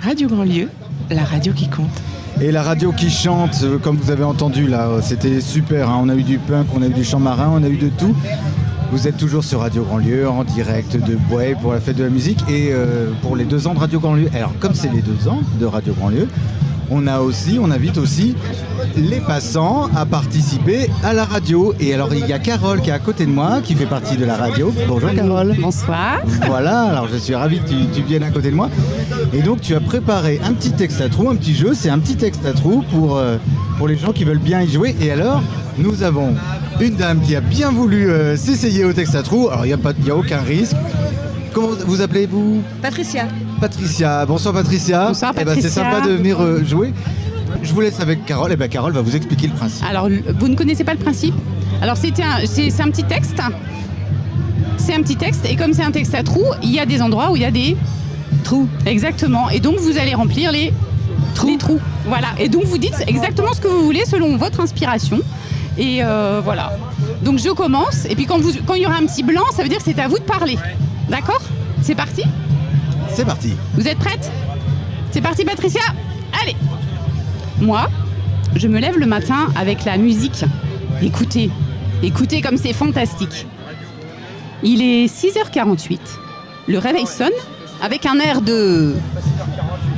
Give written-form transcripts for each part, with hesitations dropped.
Radio Grandlieu, la radio qui compte. Et la radio qui chante, comme vous avez entendu là, c'était super, hein. On a eu du punk, on a eu du chant marin, on a eu de tout. Vous êtes toujours sur Radio Grandlieu, en direct de Bouay pour la fête de la musique et pour les 2 ans de Radio Grandlieu. Alors comme c'est les 2 ans de Radio Grandlieu, on invite aussi les passants à participer à la radio. Et alors il y a Carole qui est à côté de moi, qui fait partie de la radio. Bonjour Carole. Bonsoir. Voilà, alors je suis ravi que tu viennes à côté de moi. Et donc tu as préparé un petit texte à trous, un petit jeu, c'est un petit texte à trous pour les gens qui veulent bien y jouer. Et alors, nous avons une dame qui a bien voulu s'essayer au texte à trous. Alors il n'y a aucun risque. Comment vous appelez-vous ? Patricia. Patricia. Bonsoir Patricia. Bonsoir Patricia. C'est sympa de venir jouer. Je vous laisse avec Carole. Carole va vous expliquer le principe. Alors, vous ne connaissez pas le principe ? Alors, c'est un petit texte. C'est un petit texte. Et comme c'est un texte à trous, il y a des endroits où il y a des trous. Exactement. Et donc, vous allez remplir les trous. Voilà. Et donc, vous dites exactement ce que vous voulez selon votre inspiration. Et voilà. Donc, je commence. Et puis, quand il y aura un petit blanc, ça veut dire que c'est à vous de parler. D'accord ? C'est parti ? C'est parti. Vous êtes prête ? C'est parti, Patricia ? Allez ! Moi, je me lève le matin avec la musique. Écoutez comme c'est fantastique. Il est 6h48. Le réveil sonne avec un air de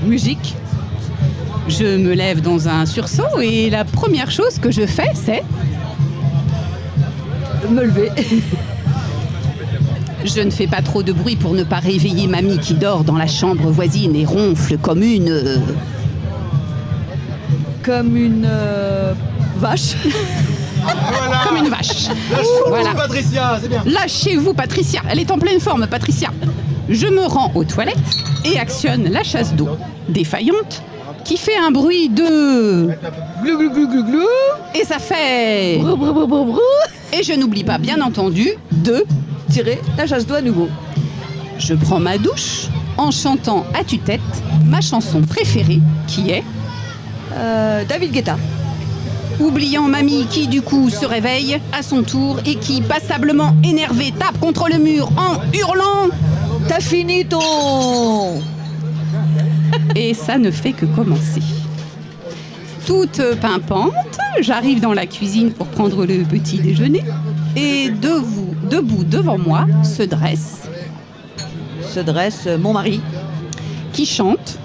musique. Je me lève dans un sursaut et la première chose que je fais, c'est me lever. Je ne fais pas trop de bruit pour ne pas réveiller mamie qui dort dans la chambre voisine et ronfle comme une... Comme une vache. Voilà. Comme une vache. Voilà. Patricia, c'est bien. Lâchez-vous, Patricia. Elle est en pleine forme, Patricia. Je me rends aux toilettes et actionne la chasse d'eau défaillante qui fait un bruit de... Glou, glou, glou, glou, glou. Et ça fait... Brou, brou, brou, brou, brou. Et je n'oublie pas, bien entendu, de... Tirer la chasse d'eau à nouveau. Je prends ma douche en chantant à tue-tête ma chanson préférée qui est... David Guetta. Oubliant mamie qui du coup se réveille à son tour et qui passablement énervée tape contre le mur en hurlant « T'as fini ton... » Et ça ne fait que commencer. Toute pimpante, j'arrive dans la cuisine pour prendre le petit déjeuner et debout devant moi se dresse mon mari. Qui chante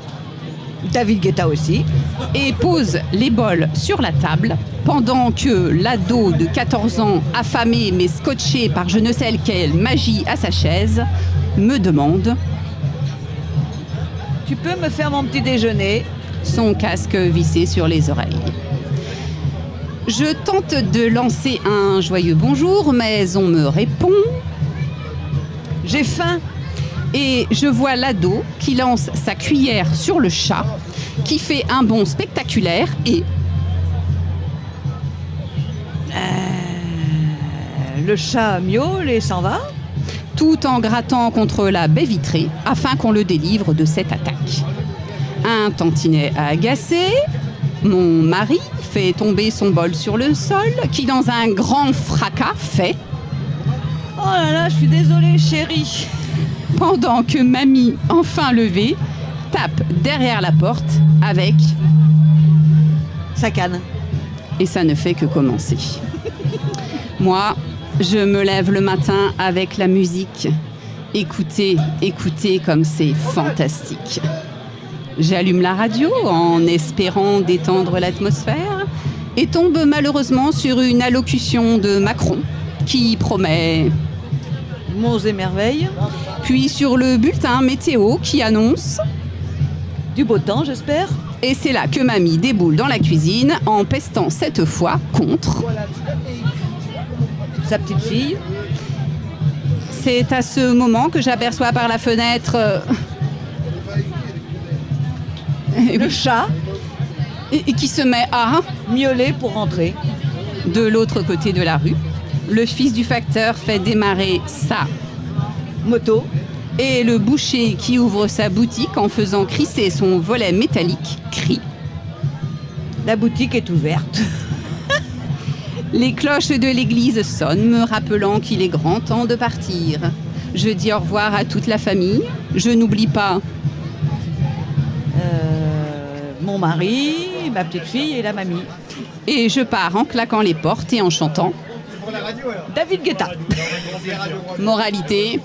David Guetta aussi. et pose les bols sur la table pendant que l'ado de 14 ans, affamé mais scotché par je ne sais quelle magie à sa chaise, me demande Tu peux me faire mon petit déjeuner ? son casque vissé sur les oreilles. Je tente de lancer un joyeux bonjour, mais on me répond J'ai faim. et je vois l'ado qui lance sa cuillère sur le chat, qui fait un bond spectaculaire et Le chat miaule et s'en va. tout en grattant contre la baie vitrée afin qu'on le délivre de cette attaque. Un tantinet agacé, mon mari fait tomber son bol sur le sol, qui dans un grand fracas fait Oh là là, je suis désolée chérie. pendant que mamie, enfin levée, tape derrière la porte avec... Sa canne. Et ça ne fait que commencer. Moi, je me lève le matin avec la musique. Écoutez comme c'est fantastique. J'allume la radio en espérant détendre l'atmosphère et tombe malheureusement sur une allocution de Macron qui promet... Monts et merveilles. Puis sur le bulletin météo qui annonce... Du beau temps, j'espère. Et c'est là que mamie déboule dans la cuisine en pestant cette fois contre... Sa petite fille. C'est à ce moment que j'aperçois par la fenêtre... Le chat et qui se met à... miauler pour rentrer. De l'autre côté de la rue, le fils du facteur fait démarrer sa Moto. et le boucher qui ouvre sa boutique en faisant crisser son volet métallique crie. La boutique est ouverte. Les cloches de l'église sonnent, me rappelant qu'il est grand temps de partir. Je dis au revoir à toute la famille. Je n'oublie pas Mon mari, ma petite fille et la mamie. et je pars en claquant les portes et en chantant. David Guetta. Moralité,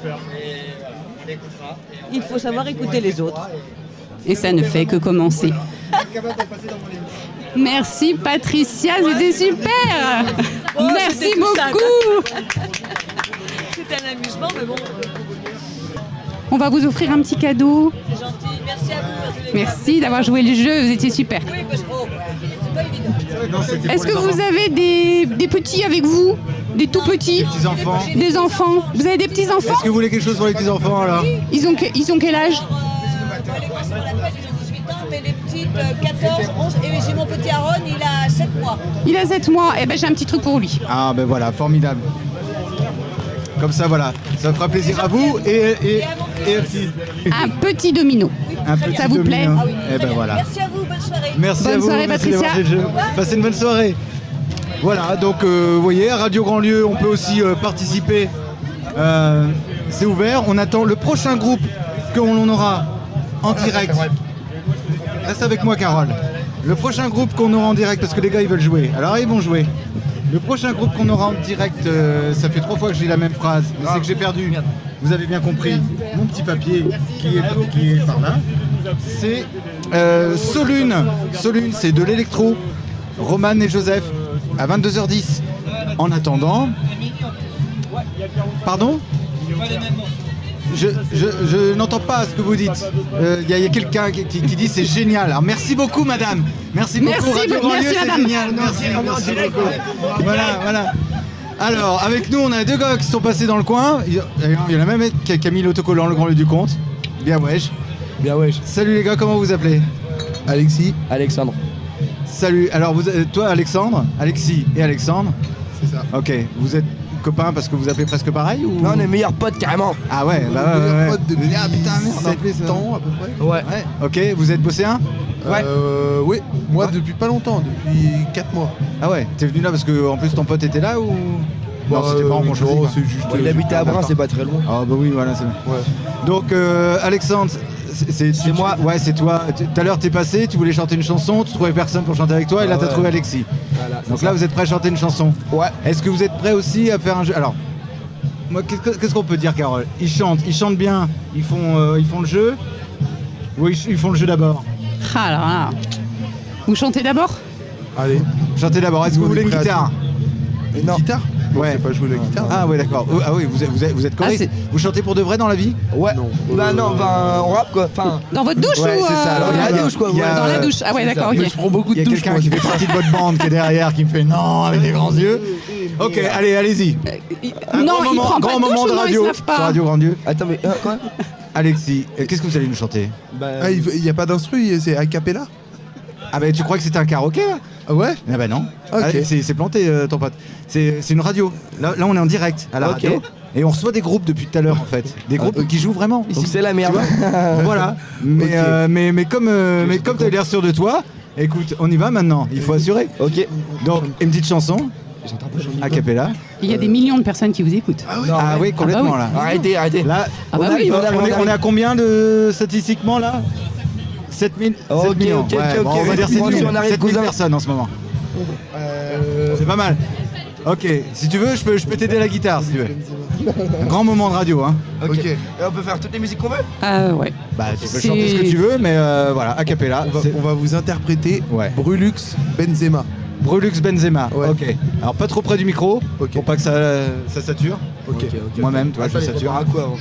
Il faut savoir écouter les autres. et ça ne fait que commencer. Merci Patricia, c'était super. Oh, Merci c'était tout ça, beaucoup. C'était un amusement, mais bon, On va vous offrir un petit cadeau. c'est gentil. Merci à vous. Merci d'avoir joué le jeu, vous étiez super. Oui, parce que c'est pas évident. Est-ce que vous avez des petits avec vous? Des tout petits? Petits enfants. Des enfants? Vous avez des petits enfants? Est-ce que vous voulez quelque chose pour les petits enfants alors? Ils ont quel âge? Les grosses, on l'appelle, ils ont 18 ans, mais les petites, 14, 11. Et j'ai mon petit Aaron, il a 7 mois. Il a 7 mois, et ben j'ai un petit truc pour lui. Ah ben voilà, formidable. Comme ça voilà, ça fera plaisir à vous et un petit, Un petit domino. un petit Ça vous plaît? domino. Ah oui, Eh ben très voilà. bien. Merci à vous, bonne soirée. Merci Bonne à vous, soirée, merci d'avoir Patricia. fait le jeu. Passez une bonne soirée. Voilà, donc vous voyez, à Radio Grand Lieu, on peut aussi participer. C'est ouvert. On attend le prochain groupe que l'on aura en direct. Reste avec moi, Carole. Le prochain groupe qu'on aura en direct, parce que les gars ils veulent jouer. Alors ils vont jouer. Le prochain groupe qu'on aura en direct, ça fait 3 fois que je dis la même phrase, mais c'est que j'ai perdu. Vous avez bien compris. Mon petit papier qui est par là. C'est Solune. Solune, c'est de l'électro. Roman et Joseph à 22h10. En attendant. Pardon ? Je n'entends pas ce que vous dites. Il y a quelqu'un qui dit c'est génial. Alors merci beaucoup madame. Merci beaucoup. Merci, Radio Grand merci, Lieu, c'est madame. génial. Merci beaucoup. Voilà. Alors avec nous on a 2 gars qui sont passés dans le coin. Il y en a même qui a mis l'autocollant le Grand Lieu du Comte. Bien wesh. Bien ouais. Salut les gars, comment vous appelez ? Alexis. Alexandre. Salut. Alors toi Alexandre, Alexis et Alexandre. C'est ça. Ok. Vous êtes copains parce que vous appelez presque pareil ou... Non, on est meilleurs potes carrément. Ah ouais, bah meilleurs ouais. potes depuis Ah putain merde, en 7 plus, ans à peu près. Ouais. Ok, vous êtes bosséen ? Ouais. Oui, moi depuis pas longtemps, depuis 4 mois. Ah ouais, t'es venu là parce que en plus ton pote était là ou... Bah, non, c'était pas en Bonjour. non, c'est juste. Il habitait à Brun, c'est pas très loin. Ah bah oui, voilà, c'est bien. Ouais. Donc Alexandre, c'est moi. Ouais, c'est toi. Tout à l'heure t'es passé, tu voulais chanter une chanson, tu trouvais personne pour chanter avec toi et là t'as Ouais. trouvé Alexis. Voilà, Donc là vous êtes prêts à chanter une chanson. Ouais. Est-ce que vous êtes prêts aussi à faire un jeu? Alors, moi qu'est-ce qu'on peut dire Carole? Ils chantent bien, ils font le jeu. Oui, ils font le jeu d'abord. Ah là là. Vous chantez d'abord? Allez. Chantez d'abord, est-ce que vous voulez une prêts à guitare? Une guitare? Ouais. Je sais pas jouer la guitare. Ah ouais d'accord. Ah oui, vous êtes choriste. c'est- Vous chantez pour de vrai dans la vie? Ouais. Bah non, on rappe quoi. Enfin. Dans votre douche Ouais, ou c'est ça. Alors, Dans la douche quoi. il y a- ouais. Dans la douche. Ah ouais, d'accord, Mais ok. je prends beaucoup Il y de a douches. quelqu'un moi. qui fait partie de votre bande qui est derrière qui me fait non avec des grands yeux. Ok, allez-y. Un Non, il prend pas grand de douche moment ou de non, il radio se lave sur pas? Radio Grand Dieu. Attends, mais quoi? Alexis, qu'est-ce que vous allez nous chanter? Ah, il n'y a pas d'instru, c'est a cappella? Ah bah tu crois que c'était un karaoké là? Ah ouais? Ah bah non. Ok. Ah, c'est planté ton pote. C'est une radio. Là on est en direct à la Ok. radio. Et on reçoit des groupes depuis tout à l'heure en fait. Des groupes ok. qui jouent vraiment ici. Donc c'est la merde. Tu vois voilà. Mais, Ok. mais comme tu as l'air sûr de toi, écoute, on y va maintenant. Il faut assurer. Ok. Donc une petite chanson. A cappella. Il y a des millions de personnes qui vous écoutent. Ah oui, complètement oui. là. Arrêtez. Là, Ah bah on, oui, on est à combien de statistiquement là 7000 Ok, millions. ok, Ouais, ok, bon, ok. on va dire Moi, 7000 si on arrive, 7000 cousin. personnes en ce moment. C'est pas mal. Ok, si tu veux, je peux t'aider à la guitare si tu veux. Un grand moment de radio, hein. Ok. Et on peut faire toutes les musiques qu'on veut? Ouais. Bah, tu peux C'est- chanter ce que tu veux, mais voilà, a cappella. On va vous interpréter Ouais. Brulux Benzema. Brulux Benzema. Ouais. Ok. Alors pas trop près du micro, Ok. pour pas que ça sature. Ok. Moi-même, tu vois, je sature. À quoi avant?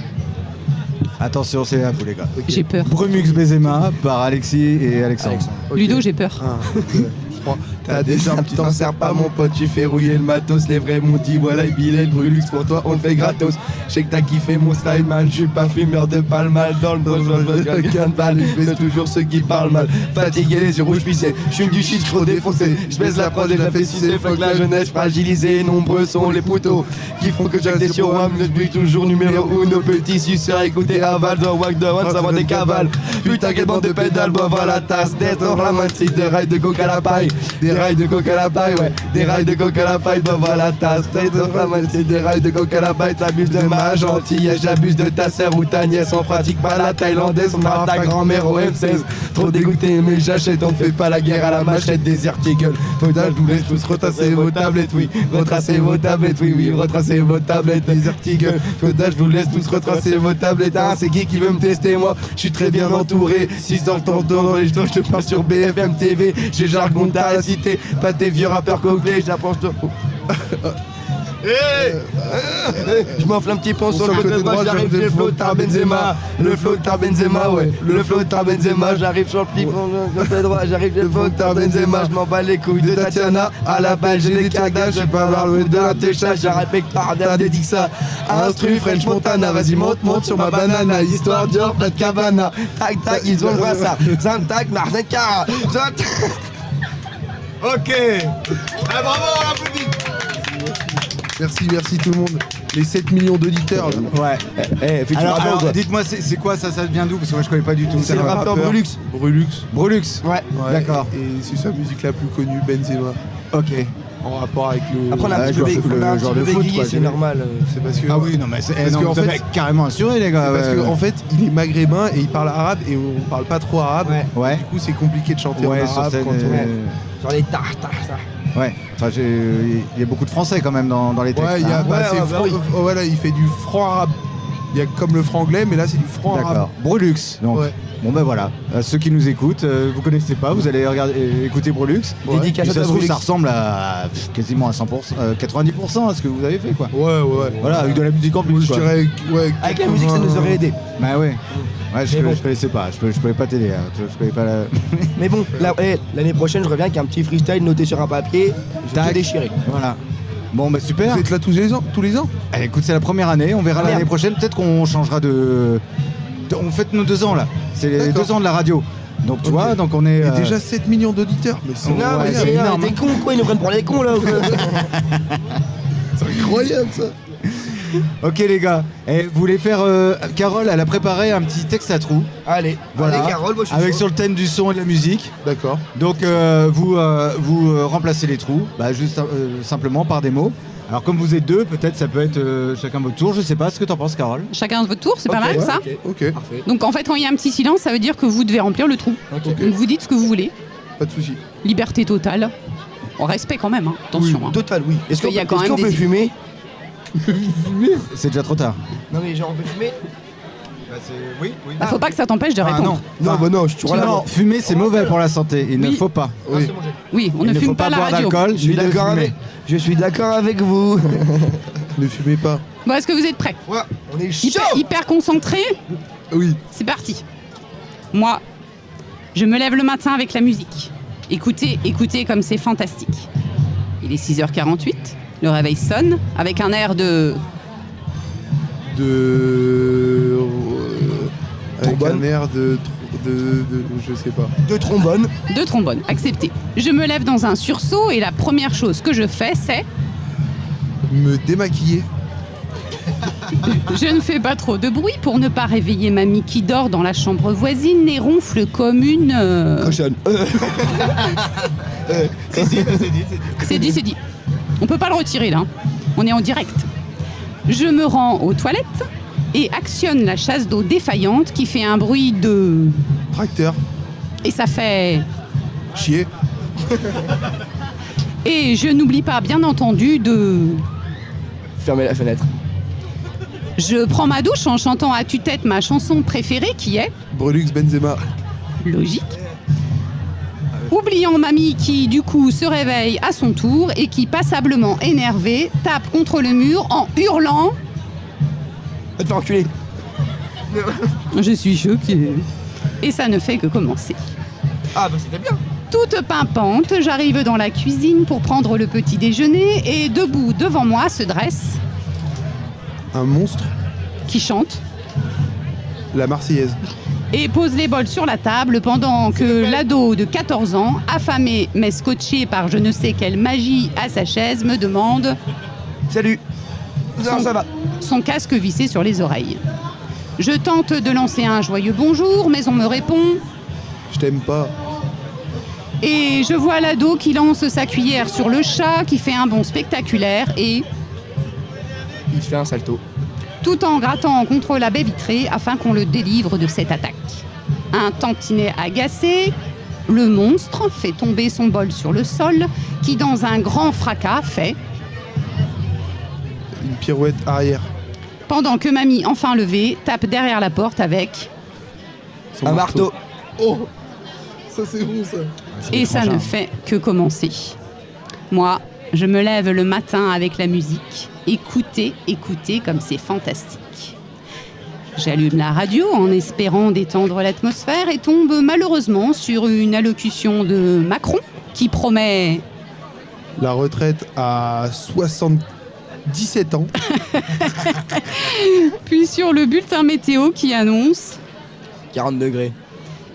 Attention, c'est à vous les gars. J'ai peur. Brumux Benzema par Alexis et Alexandre. Ok. Ludo, j'ai peur. 1, 2, 3. T'as des jambes, tu t'en sers pas mon pote, tu fais rouiller le matos. Les vrais m'ont dit voilà le billet de Brulux pour toi, on le fait gratos. Je sais que t'as kiffé mon style man, je suis pas fumeur de balle mal dans le dos, quelqu'un de balle, je baisse toujours ceux qui parlent mal. Fatigué, les yeux rouges pissés, je fume du shit, je trop défoncé. Je baisse la prod et je la fais sucer, faut que la jeunesse fragilisée. Nombreux sont les poteaux qui font que Jack des sur Wam, le but toujours numéro 1. Nos petits suceurs, écoutez aval, The Wack de One, ça va des cavales. Putain, quelle bande de pédales, boivent à la tasse, d'être hors la main de rail de coke à la paille. Des des rails de coke à la paille, ouais. Des rails de coke à la paille devant la tasse. C'est des rails de coke à la paille, t'abuses de ma gentillesse. J'abuse de ta sœur ou ta nièce. On pratique pas la thaïlandaise, on a ta grand-mère au M16. Trop dégoûté, mais j'achète. On fait pas la guerre à la machette des articles. Faudra, je vous laisse tous retracer vos tablettes, oui. Retracer vos tablettes, oui, oui. Retracer vos tablettes, des articles. Faudra, je vous laisse tous retracer vos tablettes. Ah, c'est qui veut me tester, moi? Je suis très bien entouré. 6 dans le temps dans les jetons, je te parle sur BFM TV. J'ai jargon de la cité, pas tes vieux rappeurs coquelés, j'approche de. Je m'enfle un petit pont sur le côté droit, j'arrive, j'ai le flow de Benzema. Le flow de Benzema, ouais. Le flow de Benzema, j'arrive sur le petit pont sur le côté droit, j'arrive, j'ai le flow de Benzema. Je m'en bats les couilles de Tatiana à la balle, j'ai des cagages, je vais pas avoir le d'un técha, j'arrête par d'un dédique ça. Instru French Montana, vas-y monte sur ma banana, histoire Dior, pas de cabana. Tac tac, ils ont le bras ça. Zantac, Martin Cara. Ok. Bravo, on applaudit. Merci tout le monde. Les 7 millions d'auditeurs là. Ouais. Alors, dites-moi, c'est quoi ça vient d'où? Parce que moi je connais pas du tout. C'est le rappeur Brulux. Brulux. Ouais. D'accord. Et c'est sa musique la plus connue, Benzema. Ok. En rapport avec le. Après, on a un petit peu le genre de foot, quoi, c'est normal. C'est parce que. Ah oui, non, mais c'est Parce qu'en fait, carrément assuré, les gars. parce qu'en fait, il est maghrébin et il parle arabe et on parle pas trop arabe. Ouais. Du coup, c'est compliqué de chanter en Ouais, sur arabe scène, quand on. Genre les tard. Ouais. Enfin, il y a beaucoup de français quand même dans les textes. Ouais, il y a. hein. Voilà, il fait du franc arabe. Il y a comme le franglais, mais là, c'est du franc arabe. D'accord. Brulux, donc. Ouais. Bon ben voilà, ceux qui nous écoutent, vous connaissez pas, vous allez écouter Brulux. Ouais. Dédicace Et ça à se trouve, Brulux. ça ressemble à quasiment à 100%, 90% à ce que vous avez fait, quoi. Ouais. Voilà, avec de la musique en plus, Je quoi. dirais, ouais. Avec la musique, ça nous aurait aidé. Bah ouais. Ouais, je bon. connaissais pas, je pouvais pas t'aider, hein. Je connais pas la... Mais bon, l'année prochaine, je reviens avec un petit freestyle noté sur un papier. Je vais Tac. tout déchirer. Voilà. Bon bah super. Vous êtes là tous les ans? Allez, écoute, c'est la première année, on verra Merde. l'année prochaine, peut-être qu'on changera on fête nos 2 ans là, c'est les D'accord. 2 ans de la radio. Donc tu Ok. vois, donc on est... Et déjà 7 millions d'auditeurs. Mais c'est Ouais, Non, mais c'est énorme, des hein. cons quoi, ils nous prennent pour les cons là. incroyable ça. Ok les gars, et vous voulez faire... Carole, elle a préparé un petit texte à trous. Allez, Voilà, allez, Carole, moi je suis avec chaud. sur le thème du son et de la musique. D'accord. Donc vous remplacez les trous, juste simplement par des mots. Alors comme vous êtes 2, peut-être ça peut être chacun votre tour, je sais pas ce que t'en penses Carole. Chacun de votre tour, c'est pas mal ça. Ok. Parfait. Donc en fait, quand il y a un petit silence, ça veut dire que vous devez remplir le trou. Ok. Donc vous dites ce que vous voulez. Pas de soucis. Liberté totale. On respect quand même, hein. Attention. hein. Total, oui. Est-ce qu'il y a quand même qu'on des- peut fumer? C'est déjà trop tard. Non mais genre on peut fumer? Oui. Bah, faut pas que ça t'empêche de répondre. Non, bah non, je suis toujours là. Non, fumer c'est mauvais pour la santé, il ne Oui. faut pas. Oui. Oui, on Il ne ne fume faut pas pas à la boire radio. d'alcool, Je suis d'accord avec. Je suis d'accord avec vous. Ne fumez pas. Bon, est-ce que vous êtes prêts? Ouais, on est chaud. Hyper concentrés. Oui. C'est parti. Moi, je me lève le matin avec la musique. Écoutez comme c'est fantastique. Il est 6h48, le réveil sonne avec un air de... Avec Trombone. un air de. Je sais pas. Deux trombones. de trombone. Accepté. Je me lève dans un sursaut et la première chose que je fais, c'est... Me démaquiller. Je ne fais pas trop de bruit pour ne pas réveiller mamie qui dort dans la chambre voisine et ronfle comme une... Cochonne. C'est dit. On peut pas le retirer là. On est en direct. Je me rends aux toilettes et actionne la chasse d'eau défaillante qui fait un bruit de... Tracteur. Et ça fait... Chier. Et je n'oublie pas, bien entendu, de... Fermez la fenêtre. Je prends ma douche en chantant à tue-tête ma chanson préférée qui est... Brulux Benzema. Logique. Oubliant mamie qui, du coup, se réveille à son tour et qui, passablement énervée, tape contre le mur en hurlant Va te faire enculer. « Je suis choquée !» Et ça ne fait que commencer. Ah bah c'était bien. Toute pimpante, j'arrive dans la cuisine pour prendre le petit déjeuner et debout devant moi se dresse, Un monstre. qui chante La Marseillaise. et pose les bols sur la table pendant que l'ado de 14 ans, affamé mais scotché par je ne sais quelle magie à sa chaise, me demande Salut. Non, ça va. son casque vissé sur les oreilles. Je tente de lancer un joyeux bonjour, mais on me répond Je t'aime pas. Et je vois l'ado qui lance sa cuillère sur le chat, qui fait un bond spectaculaire et Il fait un salto. tout en grattant contre la baie vitrée afin qu'on le délivre de cette attaque. Un tantinet agacé, le monstre fait tomber son bol sur le sol, qui dans un grand fracas fait, Une pirouette arrière. pendant que mamie, enfin levée, tape derrière la porte avec Son marteau. Oh, ça c'est bon ça. et ça ne fait que commencer. Moi, je me lève le matin avec la musique. Écoutez, écoutez comme c'est fantastique. J'allume la radio en espérant détendre l'atmosphère et tombe malheureusement sur une allocution de Macron qui promet La retraite à 77 ans. puis sur le bulletin météo qui annonce. 40 degrés.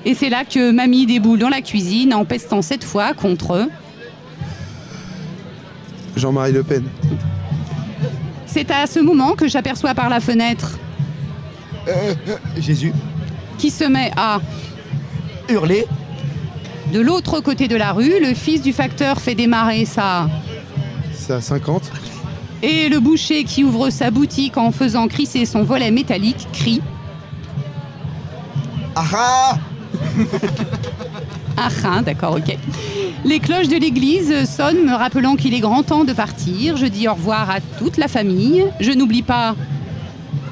Et c'est là que mamie déboule dans la cuisine en pestant cette fois contre. Jean-Marie Le Pen. C'est à ce moment que j'aperçois par la fenêtre Jésus. qui se met à. Hurler. De l'autre côté de la rue, le fils du facteur fait démarrer sa. C'est à 50. Et le boucher qui ouvre sa boutique en faisant crisser son volet métallique crie. Ah Ah, d'accord, ok. Les cloches de l'église sonnent, me rappelant qu'il est grand temps de partir. Je dis au revoir à toute la famille. Je n'oublie pas.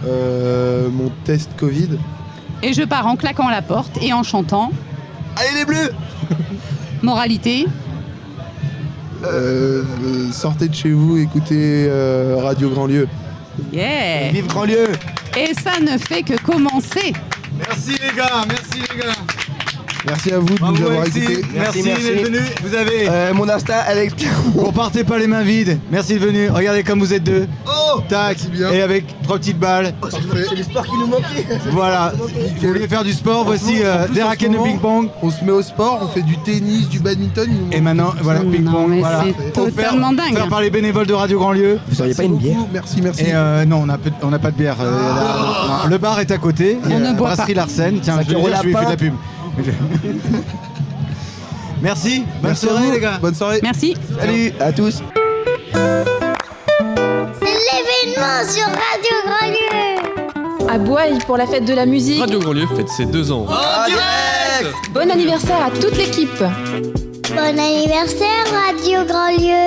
Mon test Covid. Et je pars en claquant la porte et en chantant. Allez les bleus. Moralité. Sortez de chez vous, écoutez Radio Grandlieu. Yeah. Vive Grandlieu. Et ça ne fait que commencer. Merci les gars, merci les gars. Merci à vous de nous avoir écoutés. Merci Merci. d'être venus. Vous avez. Mon Insta, Alex. Vous partez pas les mains vides. Merci de venir. Regardez comme vous êtes deux. Oh. Tac. bien. Et avec 3 petites balles. C'est le sport qui nous manquait. Voilà. Vous voulez faire du sport, voici En plus, des en ce raquettes de moment, ping-pong. On se met au sport, on fait du tennis, du badminton. il nous Et manque maintenant, tout voilà, ça. Non, ping-pong. mais Voilà. c'est Offert- totalement dingue. offert par les bénévoles de Radio Grandlieu. Vous auriez pas une bière? Beaucoup, merci. Et non, on n'a pas de bière. Non, le bar est à côté. On ne boit Brasserie pas. Larsen. Tiens, 5 je, euros je lui ai fait de la lapin. pub. Merci. Bonne Merci à soirée vous. les gars. Bonne soirée. Merci. Salut à tous. C'est l'événement sur Radio Grandlieu. À Boye pour la fête de la musique. Radio Grandlieu fête ses 2 ans. Bon anniversaire à toute l'équipe. Bon anniversaire Radio Grandlieu.